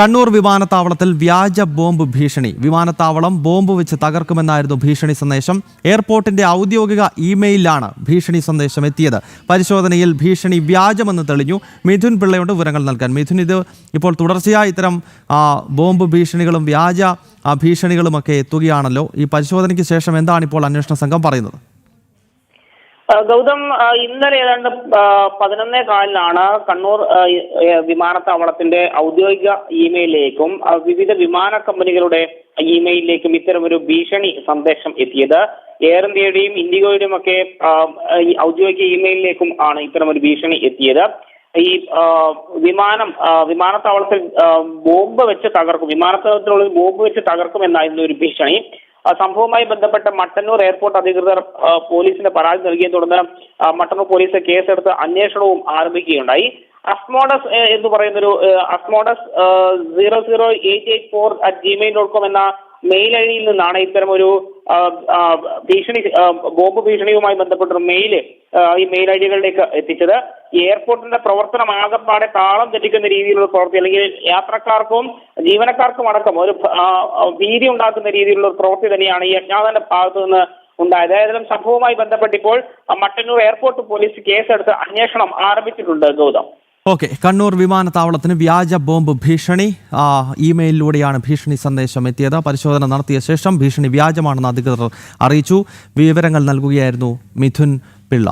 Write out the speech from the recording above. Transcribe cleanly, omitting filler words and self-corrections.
കണ്ണൂർ വിമാനത്താവളത്തിൽ വ്യാജ ബോംബ് ഭീഷണി. വിമാനത്താവളം ബോംബ് വെച്ച് തകർക്കുമെന്നായിരുന്നു ഭീഷണി സന്ദേശം. എയർപോർട്ടിന്റെ ഔദ്യോഗിക ഇമെയിലാണ് ഭീഷണി സന്ദേശം എത്തിയത്. പരിശോധനയിൽ ഭീഷണി വ്യാജമെന്ന് തെളിഞ്ഞു. മിഥുൻ പിള്ളയുണ്ട് വിവരങ്ങൾ നൽകാൻ. മിഥുൻ, ഇത് ഇപ്പോൾ തുടർച്ചയായി ഇത്തരം ബോംബ് ഭീഷണികളും വ്യാജ ഭീഷണികളുമൊക്കെ എത്തുകയാണല്ലോ. ഈ പരിശോധനയ്ക്ക് ശേഷം എന്താണ് ഇപ്പോൾ അന്വേഷണ സംഘം പറയുന്നത്? ഗൗതം, ഇന്നലെ ഏതാണ്ട് 11:15 കണ്ണൂർ വിമാനത്താവളത്തിന്റെ ഔദ്യോഗിക ഇമെയിലിലേക്കും വിവിധ വിമാന കമ്പനികളുടെ ഇമെയിലിലേക്കും ഇത്തരമൊരു ഭീഷണി സന്ദേശം എത്തിയത്. എയർ ഇന്ത്യയുടെയും ഇൻഡിഗോയുടെയും ഒക്കെ ഔദ്യോഗിക ഇമെയിലിലേക്കും ആണ് ഇത്തരമൊരു ഭീഷണി എത്തിയത്. ഈ വിമാനത്താവളത്തിൽ ബോംബ് വെച്ച് തകർക്കും, വിമാനത്താവളത്തിനുള്ളിൽ ബോംബ് വെച്ച് തകർക്കും എന്നായിരുന്നു ഒരു ഭീഷണി. സംഭവവുമായി ബന്ധപ്പെട്ട മട്ടന്നൂർ എയർപോർട്ട് അധികൃതർ പോലീസിന് പരാതി നൽകിയതിനെ തുടർന്ന് മട്ടന്നൂർ പോലീസ് കേസെടുത്ത് അന്വേഷണവും ആരംഭിക്കുകയുണ്ടായി. അസ്മോഡസ് എന്ന് പറയുന്നൊരു അസ്മോഡസ് 00884@gmail.com എന്ന മെയിൽ ഐ ഡിയിൽ നിന്നാണ് ഇത്തരമൊരു ഭീഷണി, ബോംബ് ഭീഷണിയുമായി ബന്ധപ്പെട്ടൊരു ഈ മെയിൽ ഐ ഡികളിലേക്ക് എത്തിച്ചത്. ഈ എയർപോർട്ടിന്റെ പ്രവർത്തനം ആകെപ്പാടെ താളം തെറ്റിക്കുന്ന രീതിയിലുള്ള പ്രവൃത്തി, അല്ലെങ്കിൽ യാത്രക്കാർക്കും ജീവനക്കാർക്കും അടക്കം ഒരു ഭീതി ഉണ്ടാക്കുന്ന രീതിയിലുള്ള ഒരു പ്രവൃത്തി തന്നെയാണ് ഈ അജ്ഞാതന്റെ ഭാഗത്തു നിന്ന് ഉണ്ടായത്. ഏതായാലും സംഭവവുമായി ബന്ധപ്പെട്ട് ഇപ്പോൾ മട്ടന്നൂർ എയർപോർട്ട് പോലീസ് കേസെടുത്ത് അന്വേഷണം ആരംഭിച്ചിട്ടുണ്ട്. ഗൗതം, ഓക്കെ. കണ്ണൂർ വിമാനത്താവളത്തിന് വ്യാജ ബോംബ് ഭീഷണി. ഇമെയിലിലൂടെയാണ് ഭീഷണി സന്ദേശം എത്തിയത്. പരിശോധന നടത്തിയ ശേഷം ഭീഷണി വ്യാജമാണെന്ന് അധികൃതർ അറിയിച്ചു. വിവരങ്ങൾ നൽകുകയായിരുന്നു മിഥുൻ പിള്ള.